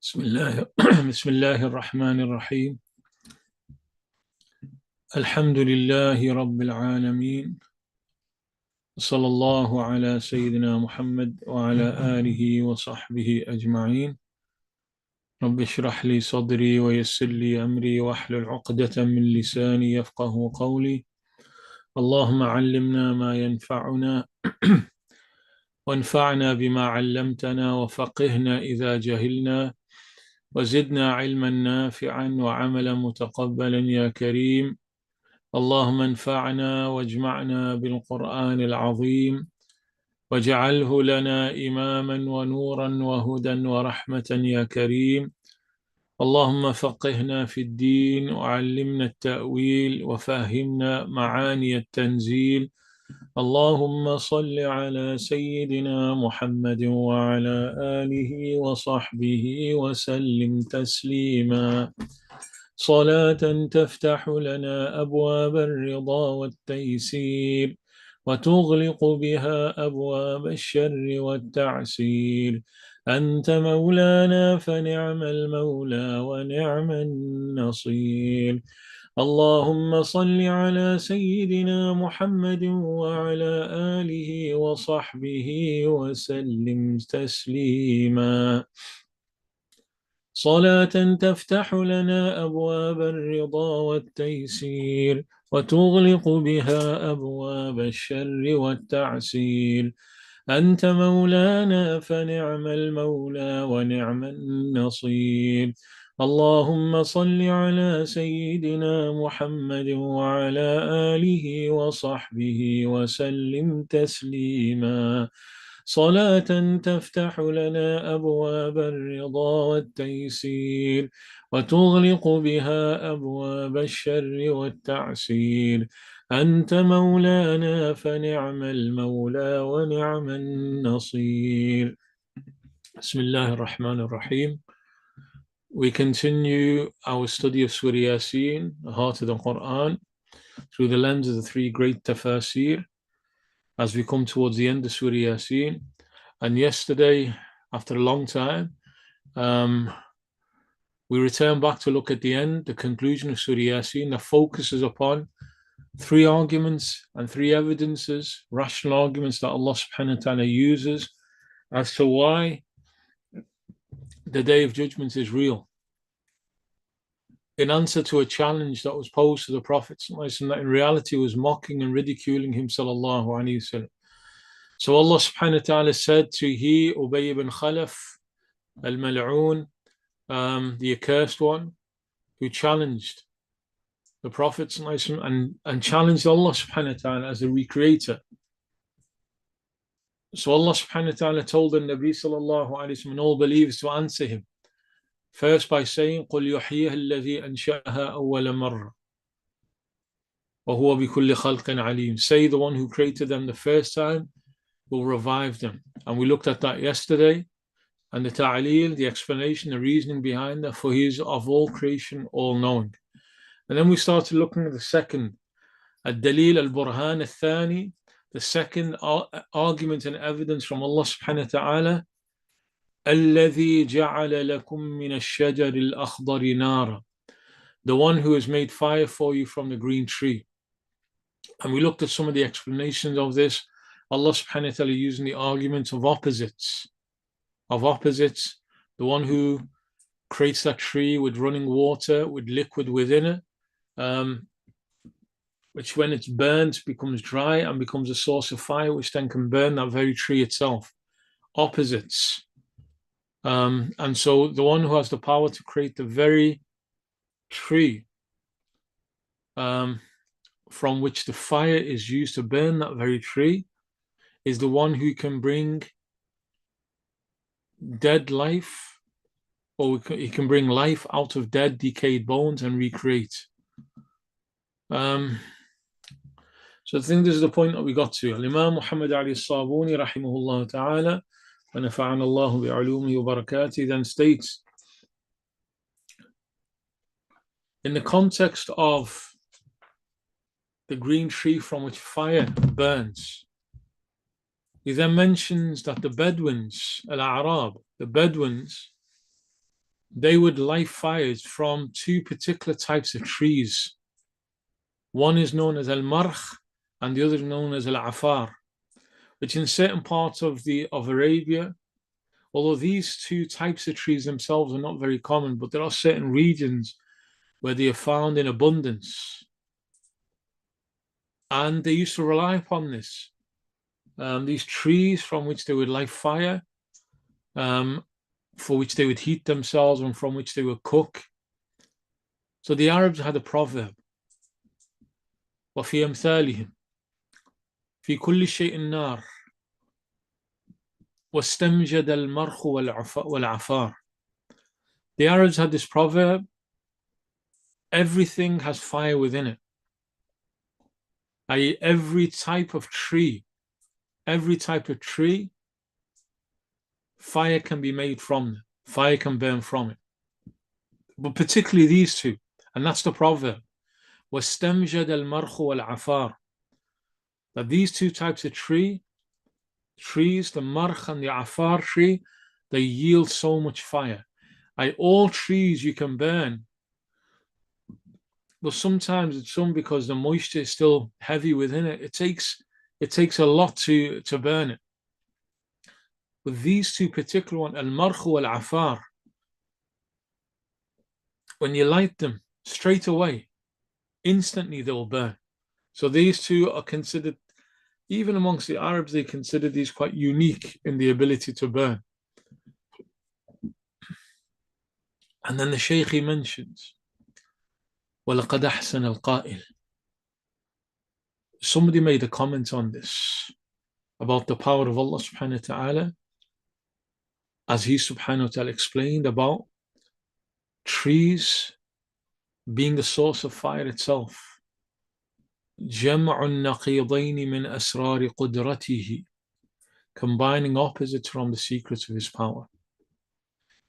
بسم الله بسم الله الرحمن الرحيم. الحمد لله رب العالمين، صلى الله على سيدنا محمد وعلى آله وصحبه أجمعين. رب اشرح لي صدري ويسر لي أمري واحلل عقدة من لساني يفقه قولي. اللهم علمنا ما ينفعنا وانفعنا بما علمتنا وفقهنا إذا جهلنا وزدنا علما نافعا وعملا متقبلا يا كريم. اللهم انفعنا واجمعنا بالقرآن العظيم واجعله لنا إماما ونورا وهدى ورحمة يا كريم. اللهم فقهنا في الدين وعلمنا التأويل وفهمنا معاني التنزيل. اللهم صل على سيدنا محمد وعلى آله وصحبه وسلم تسليما، صلاة تفتح لنا أبواب الرضا والتيسير وتغلق بها أبواب الشر والتعسير. أنت مولانا فنعم المولى ونعم النصير. اللهم صل على سيدنا محمد وعلى آله وصحبه وسلم تسليما، صلاة تفتح لنا أبواب الرضا والتيسير وتغلق بها أبواب الشر والتعسير. أنت مولانا فنعم المولى ونعم النصير. اللهم صل على سيدنا محمد وعلى آله وصحبه وسلم تسليما، صلاة تفتح لنا أبواب الرضا والتيسير وتغلق بها أبواب الشر والتعسير. أنت مولانا فنعم المولى ونعم النصير. بسم الله الرحمن الرحيم. We continue our study of Surah Yasin, the heart of the Quran, through the lens of the three great Tafsir, as we come towards the end of Surah Yasin. And yesterday, after a long time, we return back to look at the end, the conclusion of Surah Yasin, that focuses upon three arguments and three evidences, rational arguments that Allah subhanahu wa ta'ala uses as to why the Day of Judgment is real. In answer to a challenge that was posed to the Prophet, that in reality was mocking and ridiculing him, sallallahu alayhi wa sallam. So Allah subhanahu wa ta'ala said to he, Ubay ibn Khalaf, al-Mal'oon, the accursed one, who challenged the Prophet and challenged Allah subhanahu wa ta'ala as the recreator. So Allah subhanahu wa ta'ala told the Nabi sallallahu alayhi wa sallam and all believers to answer him. First by saying, قُلْ يُحْيِيهَا الَّذِي أَنْشَأَهَا أَوَّلَ مَرَّةٍ وَهُوَ بِكُلِّ خَلْقٍ عَلِيمٌ. Say the one who created them the first time will revive them. And we looked at that yesterday. And the ta'leel, the explanation, the reasoning behind that, for he is of all creation, all-knowing. And then we started looking at the second, al-dalil al-burhan al-thani, the second argument and evidence from Allah subhanahu wa ta'ala, الَّذِي جَعَلَ لَكُم مِّنَ الشَّجَرِ الْأَخْضَرِ نَارًا, the one who has made fire for you from the green tree. And we looked at some of the explanations of this. Allah subhanahu wa ta'ala using the arguments of opposites, the one who creates that tree with running water, with liquid within it, which when it's burnt becomes dry and becomes a source of fire, which then can burn that very tree itself. Opposites. And so the one who has the power to create the very tree from which the fire is used to burn that very tree is the one who can bring dead life, or he can bring life out of dead, decayed bones and recreate. So I think this is the point that we got to. Al-Imam Muhammad Ali Sabuni rahimahullah ta'ala wa nafa'ana Allahu bi'ulumihi wa barakatihi then states, in the context of the green tree from which fire burns, he then mentions that the Bedouins, Al-A'rab, the Bedouins, they would light fires from two particular types of trees. One is known as al-markh and the other is known as al-afar, which in certain parts of Arabia, although these two types of trees themselves are not very common, but there are certain regions where they are found in abundance. And they used to rely upon this. These trees from which they would light fire, for which they would heat themselves and from which they would cook. So the Arabs had a proverb, وَفِي أَمْثَالِهِمْ فِي كُلِّ شَيْءٍ نَارٍ وَاسْتَمْجَدَ الْمَرْخُ وَالْعَفَارِ. The Arabs had this proverb, everything has fire within it. i.e. every type of tree, fire can be made from it. Fire can burn from it. But particularly these two, and that's the proverb, وَاسْتَمْجَدَ الْمَرْخُ وَالْعَفَارِ. That these two types of trees, the markh and the afar tree, they yield so much fire. All trees you can burn, but sometimes it's some because the moisture is still heavy within it. It takes a lot to burn it. With these two particular ones, al-markh wal-afar, when you light them straight away, instantly they will burn. So these two are considered, even amongst the Arabs, they consider these quite unique in the ability to burn. And then the Shaykh mentions, وَلَقَدْ أَحْسَنَ الْقَائِلِ. Somebody made a comment on this, about the power of Allah subhanahu wa ta'ala, as He subhanahu wa ta'ala explained about trees being the source of fire itself. جَمْعُ النَّقِيضَيْنِ مِنْ أَسْرَارِ قُدْرَتِهِ. Combining opposites from the secrets of His power.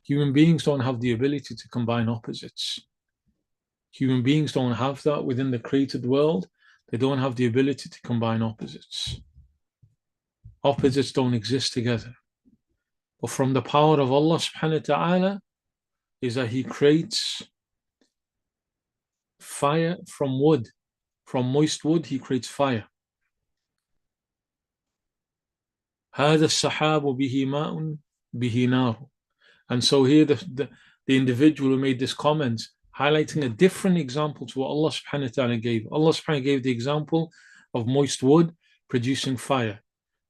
Human beings don't have the ability to combine opposites. Human beings don't have that within the created world. They don't have the ability to combine opposites. Opposites don't exist together. But from the power of Allah subhanahu wa ta'ala is that He creates fire from wood. From moist wood, He creates fire. هذا السحاب به ماء به نار. And so here the individual who made this comment, highlighting a different example to what Allah subhanahu wa ta'ala gave. Allah subhanahu wa ta'ala gave the example of moist wood producing fire.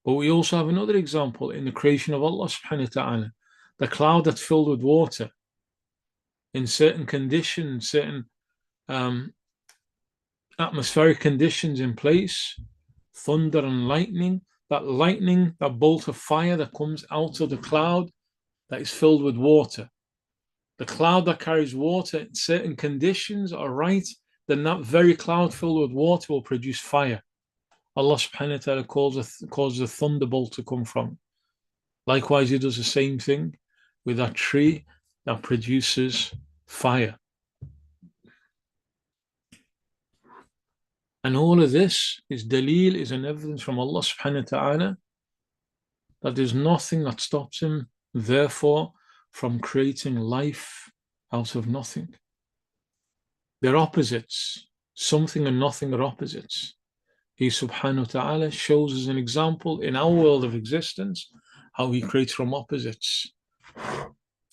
But we also have another example in the creation of Allah subhanahu wa ta'ala. The cloud that's filled with water. In certain conditions, certain atmospheric conditions in place, thunder and lightning, that bolt of fire that comes out of the cloud that is filled with water. The cloud that carries water in certain conditions are right, then that very cloud filled with water will produce fire. Allah subhanahu wa ta'ala calls a thunderbolt to come from. Likewise, He does the same thing with that tree that produces fire. And all of this is dalil, is an evidence from Allah subhanahu wa ta'ala that there's nothing that stops Him, therefore, from creating life out of nothing. They're opposites. Something and nothing are opposites. He subhanahu wa ta'ala shows us an example in our world of existence how He creates from opposites.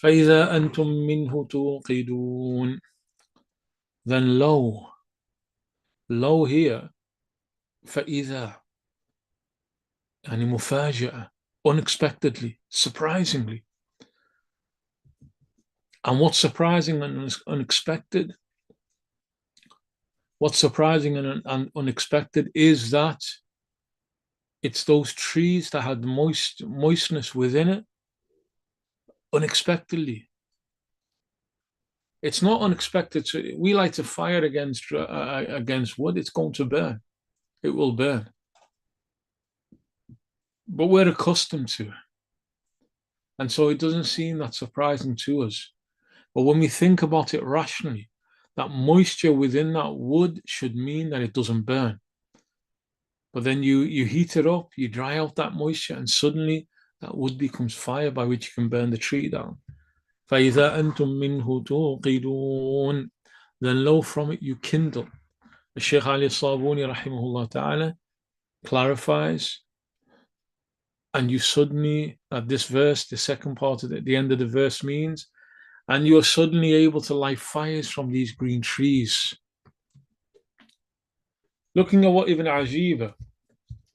فَإِذَا أَنْتُم مِّنْهُ تُوقِدُونَ. Then lo here, فَإِذَا, يعني مفاجأة, unexpectedly, surprisingly. And what's surprising and unexpected? What's surprising and unexpected is that it's those trees that had moistness within it, unexpectedly. It's not unexpected. So we light a fire against wood, it's going to burn. It will burn. But we're accustomed to it. And so it doesn't seem that surprising to us. But when we think about it rationally, that moisture within that wood should mean that it doesn't burn. But then you heat it up, you dry out that moisture, and suddenly that wood becomes fire by which you can burn the tree down. فإذا أنتم منه توقدون, then lo, from it you kindle. The Shaykh Ali Sabuni rahimahullah ta'ala clarifies, and you suddenly, at this verse, the second part of the end of the verse means, and you're suddenly able to light fires from these green trees. Looking at what Ibn Ajiba,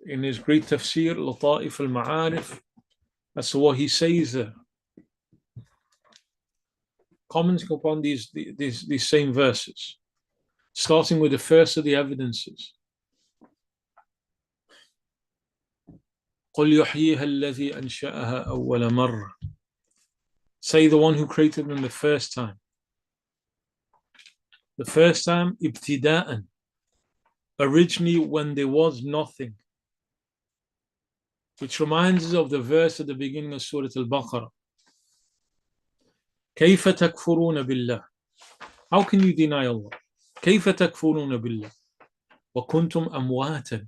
in his great Tafsir, Lata'if al-Ma'arif, as to what he says there, commenting upon these same verses, starting with the first of the evidences. قُلْ يُحْيِيهَا الَّذِي أَنْشَأَهَا أَوَّلَ مَرَّةٍ. Say the one who created them the first time. The first time, ibtida'an, originally when there was nothing. Which reminds us of the verse at the beginning of Surah Al-Baqarah. كَيْفَ تَكْفُرُونَ بِاللَّهِ. How can you deny Allah? كَيْفَ تَكْفُرُونَ بِاللَّهِ وَكُنْتُمْ أَمْوَاتًا.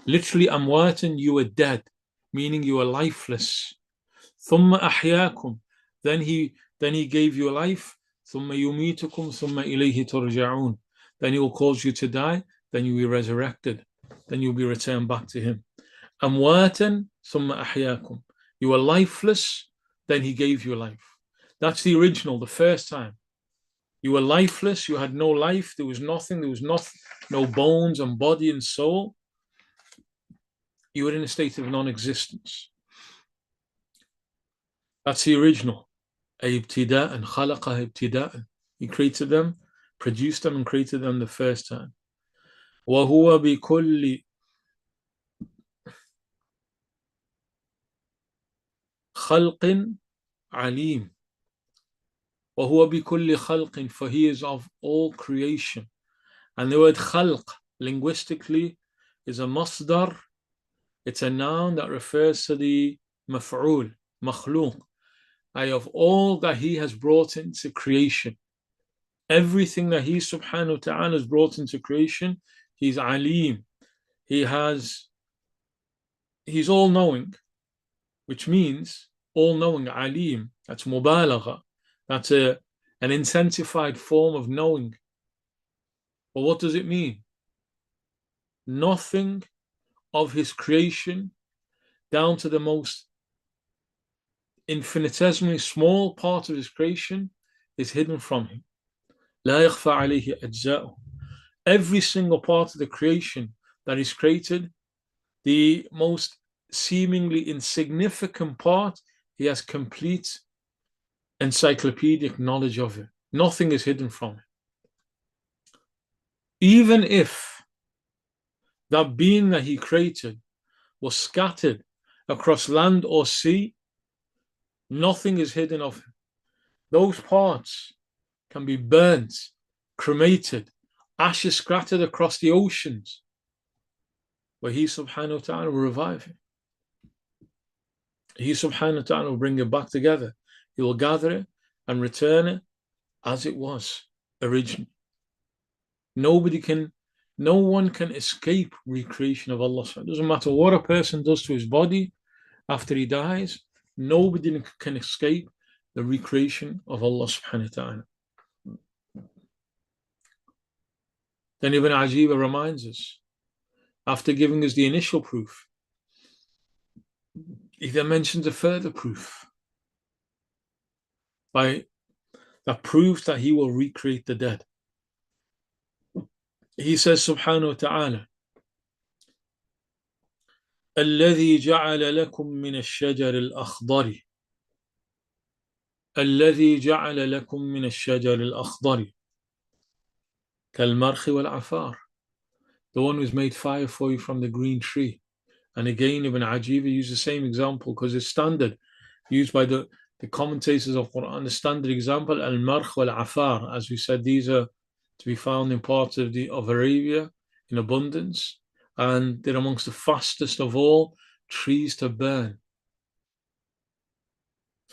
Literally, أَمْوَاتًا, you were dead, meaning you were lifeless. ثُمَّ أَحْيَاكُمْ. Then he gave you life. ثُمَّ يُمِيتُكُمْ ثُمَّ إِلَيْهِ تُرْجَعُونَ. Then he will cause you to die, then you will be resurrected, then you'll be returned back to him. أَمْوَاتًا ثُمَّ أَحْيَاكُمْ. You were lifeless, then he gave you life. That's the original, the first time. You were lifeless, you had no life, there was nothing, no bones and body and soul. You were in a state of non-existence. That's the original. Ibtida'an, khalaqah ibtida'an. He created them, produced them and created them the first time. وَهُوَ بِكُلِّ خَلْقٍ عَلِيمٍ. وَهُوَ بِكُلِّ خَلْقٍ, for he is of all creation. And the word khalq, linguistically, is a masdar. It's a noun that refers to the maf'ul, makhluq, of all that he has brought into creation. Everything that he subhanahu wa ta'ala has brought into creation, he's alim. He's all-knowing, which means all-knowing, alim. That's mubalagha. That's an intensified form of knowing. But what does it mean? Nothing of his creation, down to the most infinitesimally small part of his creation, is hidden from him. لا يخفى عليه أجزاؤه. Every single part of the creation that is created, the most seemingly insignificant part, he has complete encyclopedic knowledge of it. Nothing is hidden from it. Even if that being that he created was scattered across land or sea, nothing is hidden of him. Those parts can be burnt, cremated, ashes scattered across the oceans, where he subhanahu wa ta'ala will revive him. He subhanahu wa ta'ala will bring it back together. He will gather it and return it as it was originally. No one can escape recreation of Allah. It doesn't matter what a person does to his body after he dies, nobody can escape the recreation of Allah subhanahu wa ta'ala. Then Ibn Ajiba reminds us, after giving us the initial proof, he then mentions a further proof that proves that he will recreate the dead. He says subhanahu wa ta'ala, الذي جعل لكم من الشجر الأخضر الذي جعل لكم من الشجر الأخضر كالمرخ والعفار. The one who's made fire for you from the green tree. And again, Ibn Ajiba used the same example because it's standard, used by the commentators of Quran, the standard example, al-markh wal-afar. As we said, these are to be found in parts of Arabia in abundance, and they're amongst the fastest of all trees to burn.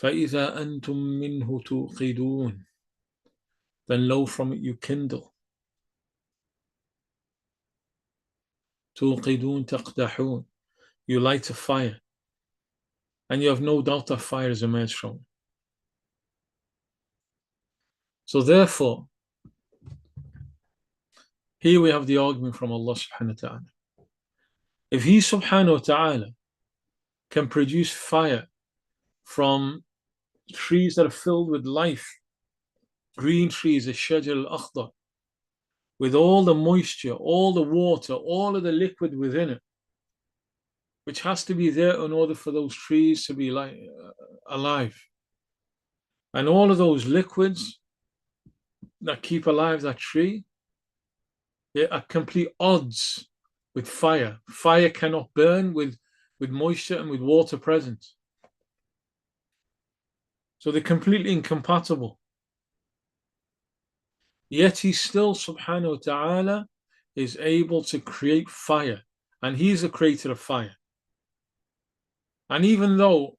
فَإِذَا أَنْتُم مِّنْهُ تُوقِدُونَ. Then lo, from it you kindle. تُوقِدُونَ تَقْدَحُونَ. You light a fire, and you have no doubt that fire has emerged from it. So therefore, here we have the argument from Allah subhanahu wa ta'ala. If He subhanahu wa ta'ala can produce fire from trees that are filled with life, green trees, the shajar al-akhdar, with all the moisture, all the water, all of the liquid within it, which has to be there in order for those trees to be alive. And all of those liquids that keep alive that tree, they are complete odds with fire. Fire cannot burn with moisture and with water present. So they're completely incompatible. Yet He still, subhanahu wa ta'ala, is able to create fire. And He is the creator of fire. And even though,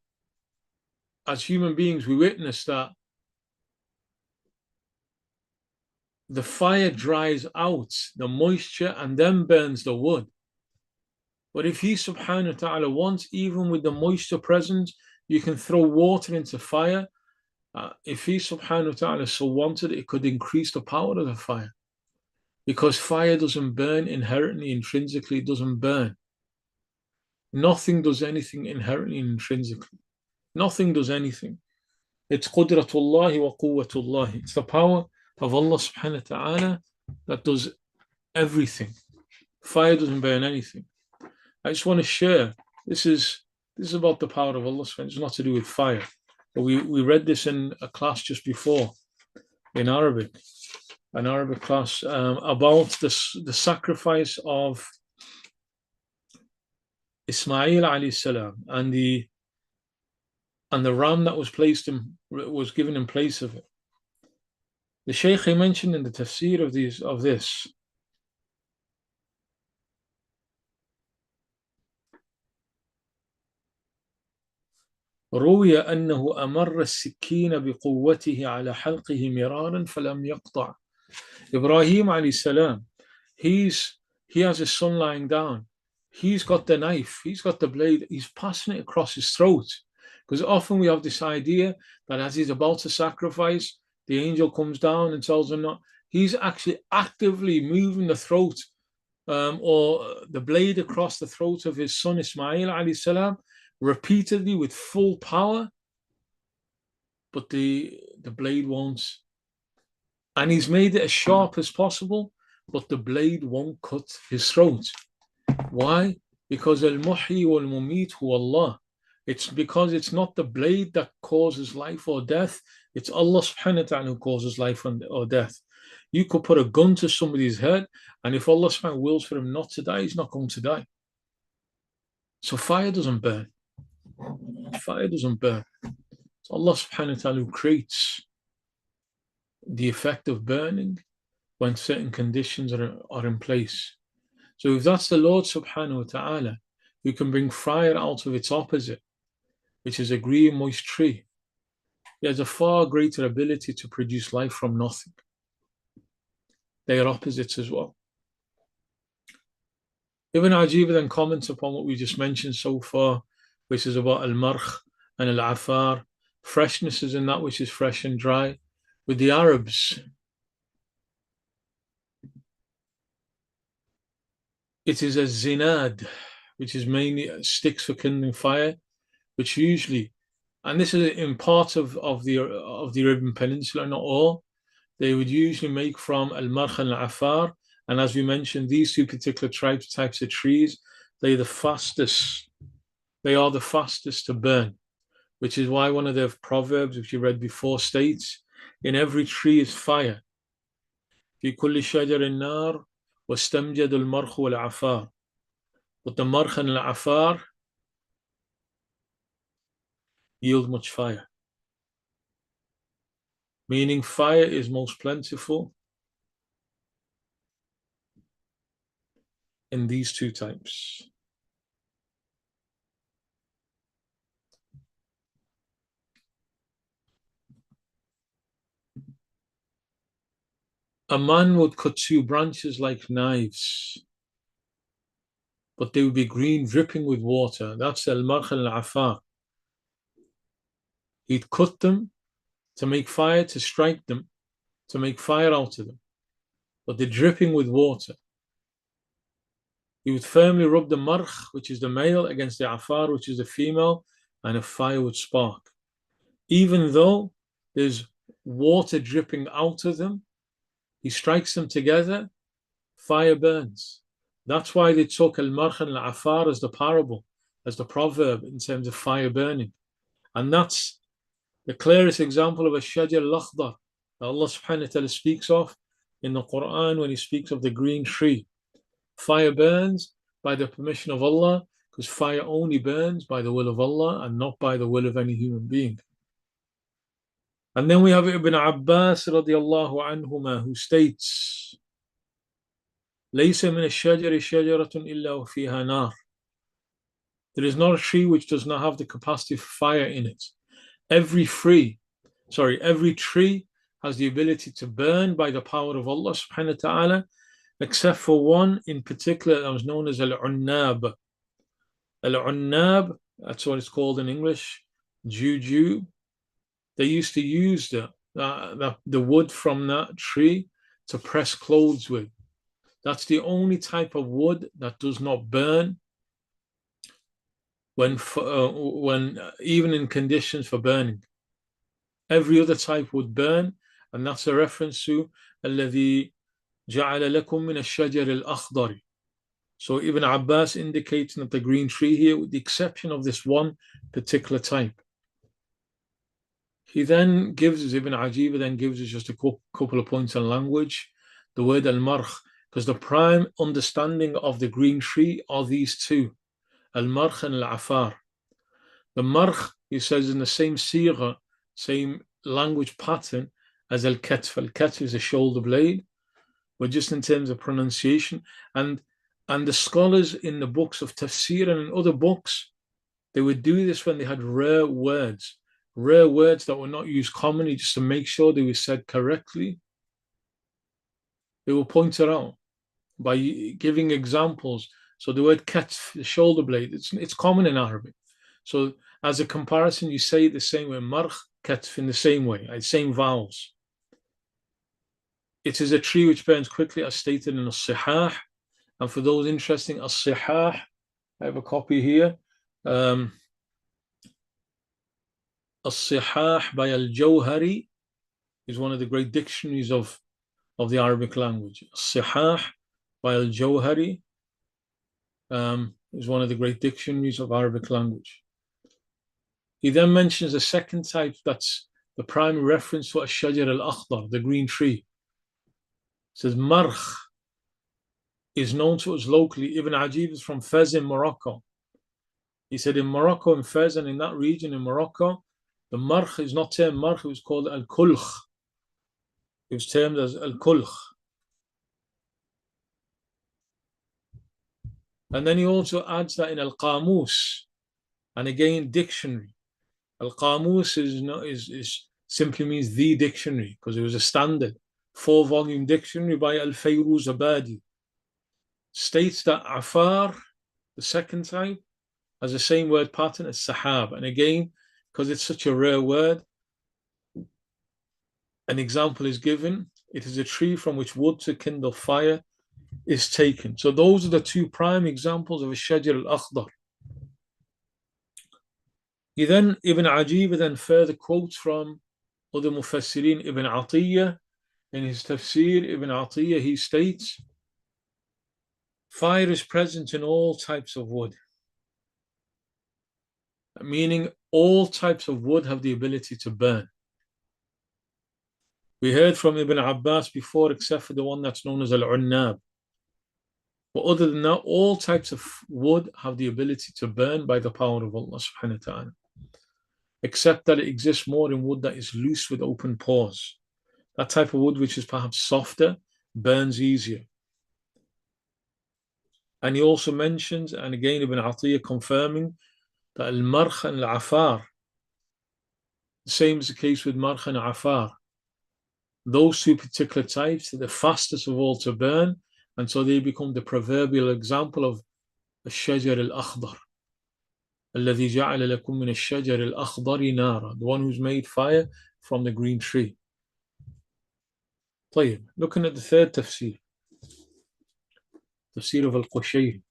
as human beings, we witness that the fire dries out the moisture and then burns the wood. But if He subhanahu wa ta'ala wants, even with the moisture present, you can throw water into fire. If He subhanahu wa ta'ala so wanted, it could increase the power of the fire. Because fire doesn't burn inherently, intrinsically, it doesn't burn. Nothing does anything inherently and intrinsically. Nothing does anything. It's qudratullahi wa quwwatullahi. It's the power of Allah subhanahu wa ta'ala that does everything. Fire doesn't burn anything. I just want to share, this is about the power of Allah subhanahu wa ta'ala. It's not to do with fire. But we read this in a class just before, in Arabic, an Arabic class, about the sacrifice of Ismail alayhi salam and the ram that was given in place of it. The Shaykh, he mentioned in the Tafsir of this, روي أنه أمر السكين بقوته على حلقه مرارا فلم يقطع. Ibrahim alayhi salam, he has his son lying down. He's got the knife, he's got the blade, he's passing it across his throat. Because often we have this idea that as he's about to sacrifice, the angel comes down and tells him not. He's actually actively moving the throat or the blade across the throat of his son Ismail alayhi salam repeatedly with full power, but the blade won't. And he's made it as sharp as possible, but the blade won't cut his throat. Why? Because al-muhyi wal-mumit huwa Allah. It's because it's not the blade that causes life or death. It's Allah subhanahu wa ta'ala who causes life or death. You could put a gun to somebody's head, and if Allah subhanahu wa ta'ala wills for him not to die, he's not going to die. So fire doesn't burn. Fire doesn't burn. It's Allah subhanahu wa ta'ala who creates the effect of burning when certain conditions are in place. So if that's the Lord subhanahu wa ta'ala who can bring fire out of its opposite, which is a green moist tree, he has a far greater ability to produce life from nothing. They are opposites as well. Ibn Ajib then comments upon what we just mentioned so far, which is about al-markh and al-afar. Freshness is in that which is fresh and dry. With the Arabs, it is a zinad, which is mainly sticks for kindling fire, which usually, and this is in part of the Arabian Peninsula, not all, they would usually make from al-markh and al-afar. And as we mentioned, these two particular types of trees, they are the fastest to burn, which is why one of the proverbs which you read before states, in every tree is fire. في كل شجر النار واستمجد المرخ والعفار. But the markh and al-afar yield much fire. Meaning fire is most plentiful in these two types. A man would cut two branches like knives, but they would be green, dripping with water. That's al-markh al-afar. He'd cut them to make fire, to strike them, to make fire out of them, but they're dripping with water. He would firmly rub the marh, which is the male, against the afar, which is the female, and a fire would spark. Even though there's water dripping out of them, he strikes them together, fire burns. That's why they took al-marh and al-afar as the parable, as the proverb in terms of fire burning. And that's the clearest example of a shajar al-akhdar that Allah subhanahu wa ta'ala speaks of in the Quran when he speaks of the green tree. Fire burns by the permission of Allah, because fire only burns by the will of Allah and not by the will of any human being. And then we have Ibn Abbas radiallahu anhuma, who states, لَيْسَ مِنَ الشَّجَرِ شَجَرَةٌ إِلَّا وَفِيهَا نَارٌ. There is not a tree which does not have the capacity for fire in it. Every tree has the ability to burn by the power of Allah subhanahu wa ta'ala, except for one in particular that was known as al-unnab. Al-unnab, that's what it's called in English, juju. They used to use the wood from that tree to press clothes with. That's the only type of wood that does not burn when even in conditions for burning. Every other type would burn, and that's a reference to الذي جعل لكم من الشجر الأخضر. So Ibn Abbas indicating that the green tree here, with the exception of this one particular type. He then gives us, Ibn Ajiba then gives us just a couple of points on language. The word al-marh, because the prime understanding of the green tree are these two, al-marh and al-afar. The marh, he says, in the same sigha, same language pattern as al-katf. Al-katf is a shoulder blade, but just in terms of pronunciation. And the scholars in the books of Tafsir and in other books, they would do this when they had rare words that were not used commonly, just to make sure they were said correctly. They will point it out by giving examples. So the word katf, the shoulder blade, it's common in Arabic. So as a comparison, you say it the same way, marh, katf, in the same way, same vowels. It is a tree which burns quickly, as stated in as-sihah. And for those interested, as-sihah, I have a copy here. As-sihah by al-Jawhari is one of the great dictionaries of the Arabic language. As-sihah by al-Jawhari is one of the great dictionaries of Arabic language. He then mentions a second type that's the primary reference to ash-shajar al-akhdar, the green tree. It says marh is known to us locally. Ibn Ajib is from Fez in Morocco. He said in Morocco, in Fez, and in that region in Morocco, the marh is not termed marh, it was called al-kulkh. It was termed as al-kulkh. And then he also adds that in al-qamus, and again dictionary. Al-qamus is simply means the dictionary, because it was a standard 4-volume dictionary by Al-Fayruz Abadi. States that afar, the second type, has the same word pattern as sahab. And again, because it's such a rare word, an example is given. It is a tree from which wood to kindle fire is taken. So those are the two prime examples of a shajar al-akhdar. Ibn Ajib then further quotes from other mufassirin. Ibn Atiyah, in his Tafsir, Ibn Atiyah, he states, fire is present in all types of wood, meaning all types of wood have the ability to burn. We heard from Ibn Abbas before, except for the one that's known as al-unnab. But other than that, all types of wood have the ability to burn by the power of Allah subhanahu wa ta'ala, except that it exists more in wood that is loose with open pores. That type of wood, which is perhaps softer, burns easier. And he also mentions, and again Ibn Atiyah confirming, that al-marh and al-afar, the same is the case with marh and afar. Those two particular types are the fastest of all to burn, and so they become the proverbial example of الشجر الأخضر الذي جعل لكم من الشجر الأخضر نارا, the one who's made fire from the green tree. طيب, looking at the third tafsir, tafsir of Al-Qushayri.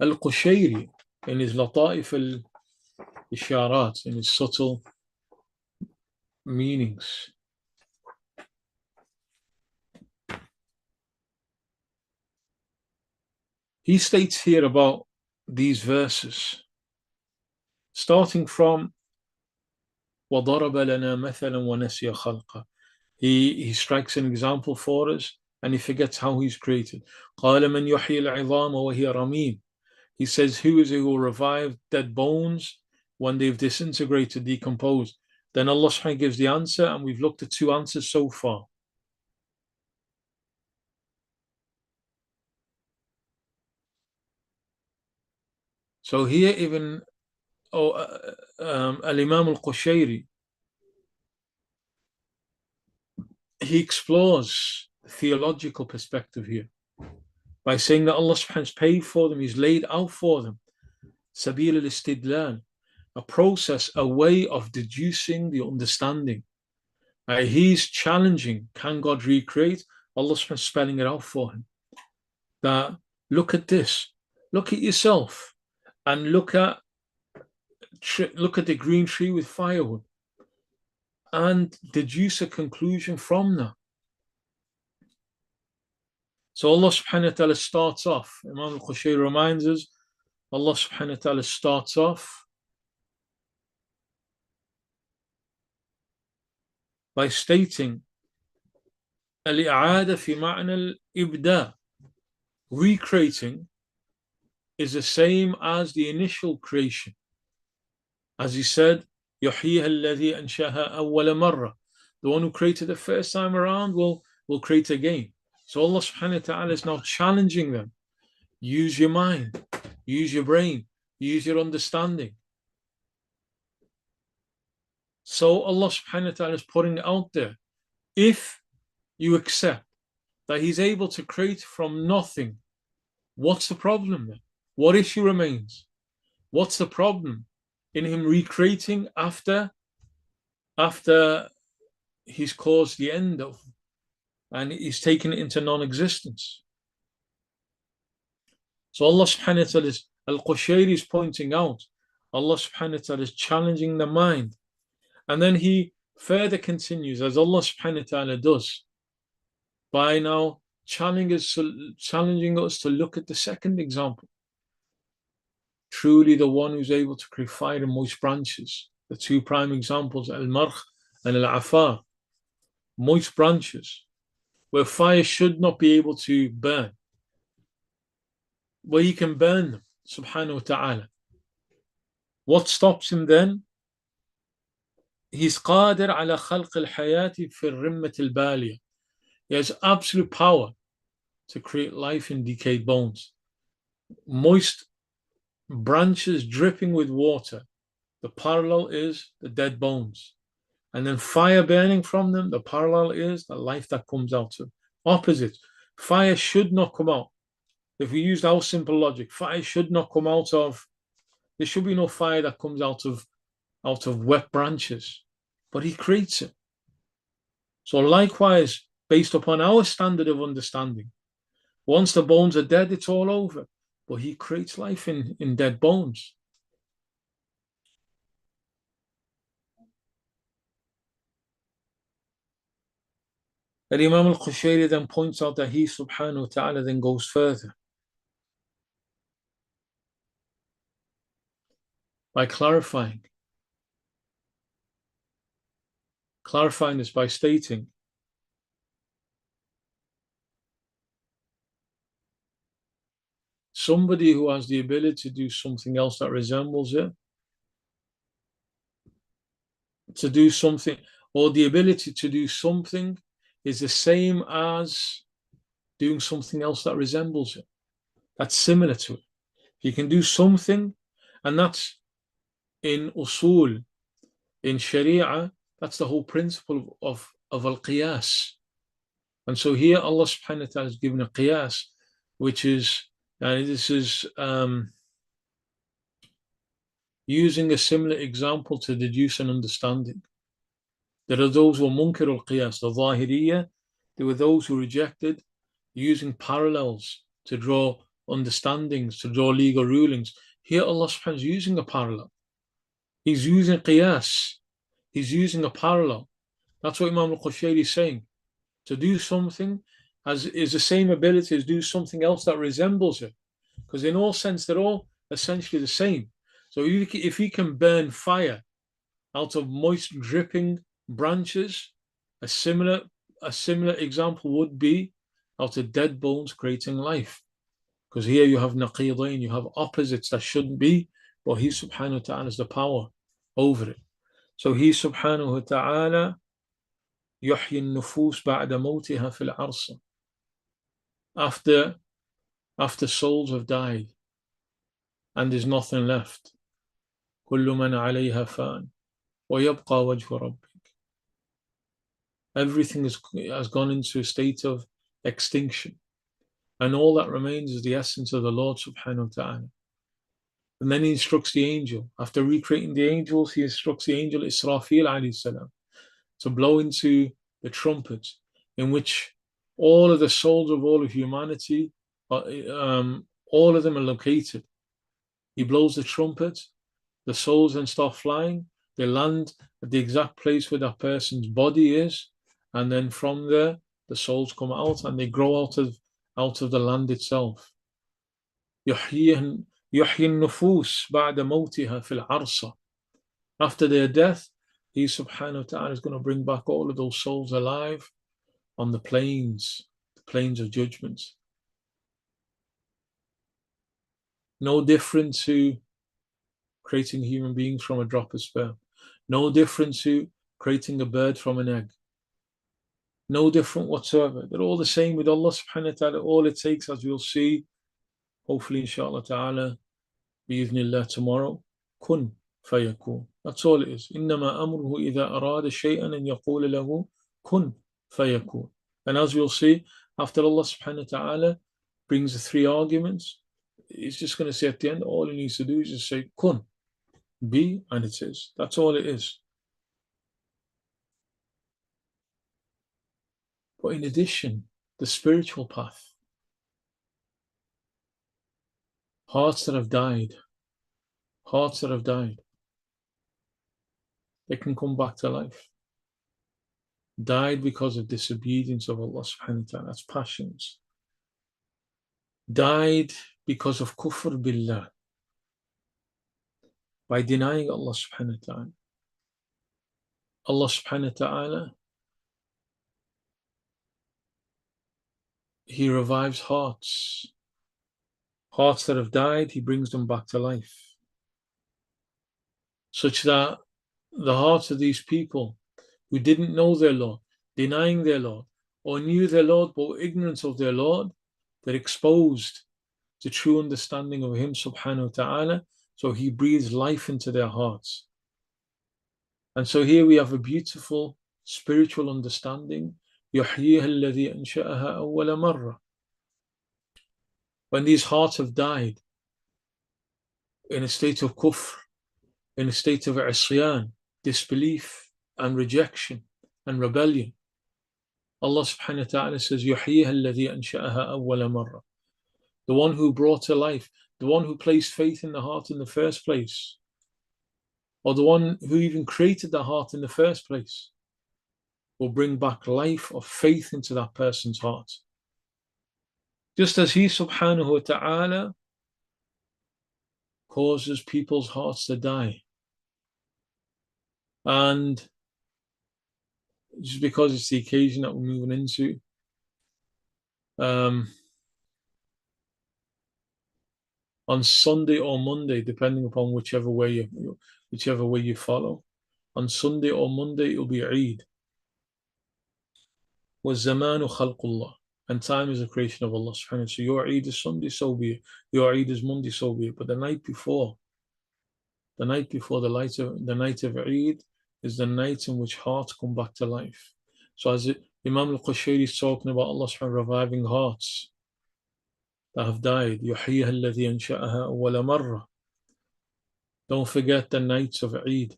Al-Qushayri, in his Lata'if al-Isharat, in his subtle meanings, he states here about these verses, starting from وَضَرَبَ لَنَا مَثَلًا وَنَسِيَ خَلْقًا. He strikes an example for us and he forgets how he's created. قَالَ مَنْ يُحْيِي الْعِظَامَ وَهِيَ رَمِيمٌ. He says, who is it who will revive dead bones when they've disintegrated, decomposed? Then Allah subhanahu wa ta'ala gives the answer, and we've looked at two answers so far. So here even Al-Imam Al-Qushayri, he explores the theological perspective here by saying that Allah subhanahu wa ta'ala has paid for them, He's laid out for them Sabil al-Istidlal, a process, a way of deducing the understanding. He's challenging, can God recreate? Allah subhanahu wa ta'ala is spelling it out for him. That look at this, look at yourself, and look at the green tree with firewood, and deduce a conclusion from that. So Allah subhanahu wa ta'ala starts off, Imam al-Qushayri reminds us, Allah subhanahu wa ta'ala starts off by stating al-i'ada fi ma'na al-ibda. Recreating is the same as the initial creation. As he said, يُحْيِيهَا الَّذِي أَنْشَأَهَا أَوَّلَ مَرَّةٍ. The one who created the first time around will create again. So Allah subhanahu wa ta'ala is now challenging them. Use your mind, use your brain, use your understanding. So Allah subhanahu wa ta'ala is putting it out there. If you accept that He's able to create from nothing, what's the problem then? What issue remains? What's the problem in Him recreating after He's caused the end of, and He's taken it into non-existence? So Allah subhanahu wa ta'ala Al-Qushayri is pointing out, Allah subhanahu wa ta'ala is challenging the mind. And then He further continues, as Allah subhanahu wa ta'ala does, by now challenging us to look at the second example. Truly the one who's able to create fire in moist branches. The two prime examples, Al-Markh and Al-Afar. Moist branches, where fire should not be able to burn, where He can burn them, subhanahu wa ta'ala. What stops Him then? He's qadir ala khalq al-hayati fi rimmat al-baliya. He has absolute power to create life in decayed bones. Moist branches dripping with water. The parallel is the dead bones. And then fire burning from them, the parallel is the life that comes out of. Opposite. Fire should not come out. If we used our simple logic, fire should not come out of, there should be no fire that comes out of wet branches. But He creates it. So likewise, based upon our standard of understanding, once the bones are dead, it's all over. But He creates life in dead bones. And Imam al-Qushayri then points out that He subhanahu wa ta'ala then goes further by clarifying this by stating, somebody who has the ability to do something else that resembles it, to do something, or the ability to do something is the same as doing something else that resembles it, that's similar to it. You can do something, and that's in usul, in sharia, that's the whole principle of al-qiyas. And so here Allah subhanahu wa ta'ala has given a qiyas, which is, and this is using a similar example to deduce an understanding. There are those who are munkar al-qiyas, the Zahiriyya. There were those who rejected using parallels to draw understandings, to draw legal rulings. Here Allah subhanahu wa ta'ala is using a parallel. He's using qiyas. He's using a parallel. That's what Imam al-Qushayri is saying. To do something is the same ability as do something else that resembles it. Because in all sense, they're all essentially the same. So if he can burn fire out of moist, dripping branches, a similar example would be out of dead bones creating life. Because here you have naqidain, you have opposites that shouldn't be, but he subhanahu wa ta'ala has the power over it. So he subhanahu wa ta'ala yuhyi an-nufus ba'da mawtiha fil arsa. After souls have died and there's nothing left. Kullu man 'alayha fan wa yabqa wajhu rabbik. Everything has gone into a state of extinction. And all that remains is the essence of the Lord subhanahu wa ta'ala. And then he instructs the angel. After recreating the angels, he instructs the angel Israfil alayhi salam to blow into the trumpet, in which all of the souls of all of humanity, all of them are located. He blows the trumpet, the souls then start flying, they land at the exact place where that person's body is, and then from there, the souls come out and they grow out of the land itself. يحيي النفوس بعد موتها في العرصة. After their death, he subhanahu wa ta'ala is going to bring back all of those souls alive on the plains of judgment. No different to creating human beings from a drop of sperm. No different to creating a bird from an egg. No different whatsoever. They're all the same with Allah subhanahu wa ta'ala. All it takes, as we'll see, hopefully inshallah ta'ala, bi'idhnillah tomorrow, kun fayakun. That's all it is. إنما أمره إذا أراد شيئا أن يقول له kun fayakun. And as we'll see, after Allah subhanahu wa ta'ala brings the three arguments, he's just going to say at the end, all he needs to do is just say kun, be, and it is. That's all it is. But in addition, the spiritual path, hearts that have died, they can come back to life. Died because of disobedience of Allah subhanahu wa ta'ala, that's passions. Died because of kufr billah, by denying Allah subhanahu wa ta'ala. Allah subhanahu wa ta'ala, he revives hearts that have died, he brings them back to life, such that the hearts of these people who didn't know their Lord, denying their Lord, or knew their Lord but were ignorant of their Lord, they're exposed to true understanding of him subhanahu wa ta'ala, so he breathes life into their hearts. And so here we have a beautiful spiritual understanding. يحييها الذي أنشأها أول مرة. When these hearts have died in a state of kufr, in a state of isyan, disbelief and rejection and rebellion, Allah subhanahu wa ta'ala says, يحييها الذي أنشأها أول مرة. The one who brought to life, the one who placed faith in the heart in the first place, or the one who even created the heart in the first place, will bring back life of faith into that person's heart. Just as he subhanahu wa ta'ala causes people's hearts to die. And just because it's the occasion that we're moving into, on Sunday or Monday, depending upon whichever way you follow, on Sunday or Monday it'll be Eid. وَالزَّمَانُ خَلْقُ اللَّهِ. And time is a creation of Allah subhanahu wa ta'ala. So your Eid is Sunday, so be it. Your Eid is Monday, so be it. But the night before the night of Eid is the night in which hearts come back to life. So as Imam al-Qushayri is talking about Allah subhanahu wa ta'ala reviving hearts that have died, يحييها الذي أنشأها أول مرة. Don't forget the nights of Eid.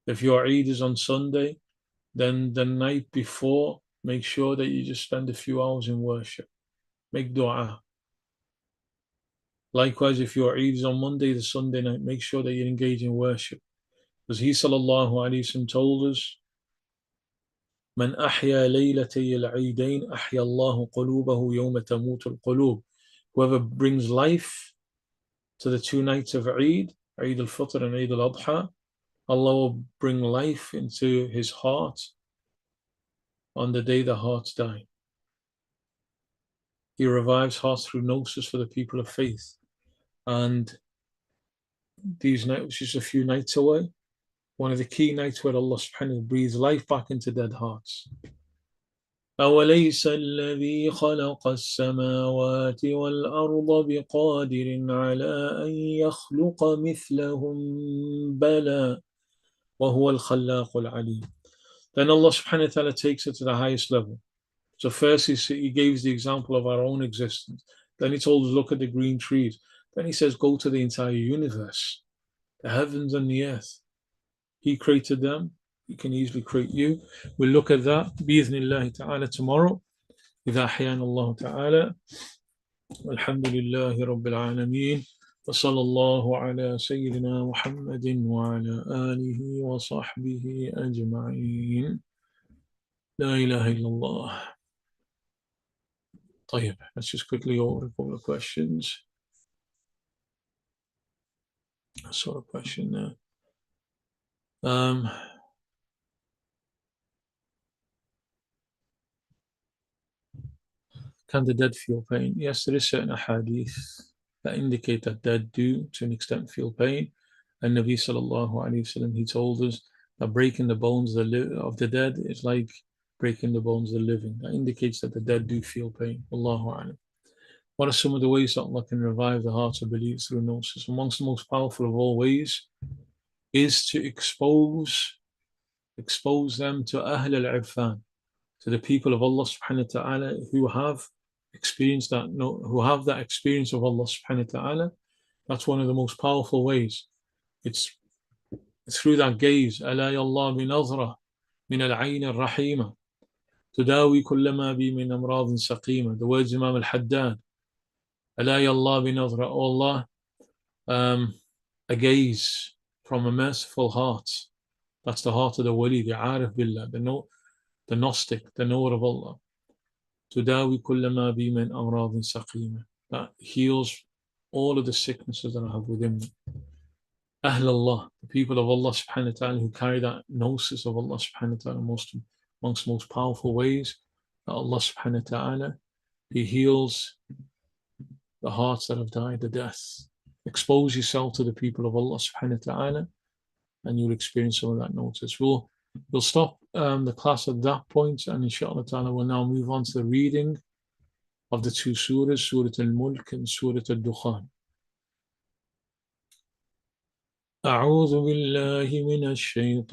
If your Eid is on Sunday, then the night before, make sure that you just spend a few hours in worship. Make dua. Likewise, if your Eid is on Monday, the Sunday night, make sure that you engage in worship. Because he sallallahu alayhi wa sallam told us, من أحيا ليلتي العيدين أحيا الله قلوبه يوم تموت القلوب. Whoever brings life to the 2 nights of Eid, Eid al-Fitr and Eid al-Adha, Allah will bring life into his heart on the day the hearts die. He revives hearts through gnosis for the people of faith. And these nights, just a few nights away, one of the key nights where Allah subhanahu wa ta'ala breathes life back into dead hearts. أوليس الذي خلق السماوات والأرض بقادر على أن يخلق مثلهم بلى وهو الخلاق العليم. Then Allah subhanahu wa ta'ala takes it to the highest level. So first he gives the example of our own existence. Then he told us, look at the green trees. Then he says, go to the entire universe, the heavens and the earth. He created them. He can easily create you. We'll look at that بإذن ta'ala tomorrow. إذا أحيانا الله تعالى. والحمد لله رب العالمين. وصلى الله على سيدنا محمد وعلى آله وصحبه أجمعين. لا إله إلا الله. طيب, let's just quickly go over a couple of questions. I saw a question there. Can the dead feel pain? Yes, there is certain hadith that indicate that dead do, to an extent, feel pain. And Nabi sallallahu alayhi wasallam, he told us that breaking the bones of the dead is like breaking the bones of the living. That indicates that the dead do feel pain. Allahu alam. What are some of the ways that Allah can revive the hearts of believers through gnosis? Amongst the most powerful of all ways is to expose them to Ahl al-Irfan, to the people of Allah subhanahu wa ta'ala who have experienced that, who have that experience of Allah subhanahu wa ta'ala. That's one of the most powerful ways. It's through that gaze. ألا يالله بنظرة من العين الرحيمة تداوي كل ما بي من أمراض سقيمة. The words Imam al-Haddad. ألا يالله بنظرة. Oh Allah, a gaze from a merciful heart. That's the heart of the wali, the arif billah, the gnostic, the knower of Allah. تداوي كل ما بي من أمراض سقيمة. That heals all of the sicknesses that I have within me. Ahl Allah, the people of Allah subhanahu wa ta'ala who carry that gnosis of Allah subhanahu wa ta'ala, amongst the most powerful ways that Allah subhanahu wa ta'ala, He heals the hearts that have died the death. Expose yourself to the people of Allah subhanahu wa ta'ala and you'll experience some of that gnosis. We'll stop the class at that point, and inshallah ta'ala we'll now move on to the reading of the 2 surahs, Surah Al-Mulk and Surah Al-Dukhan. أعوذ بالله من الشيطان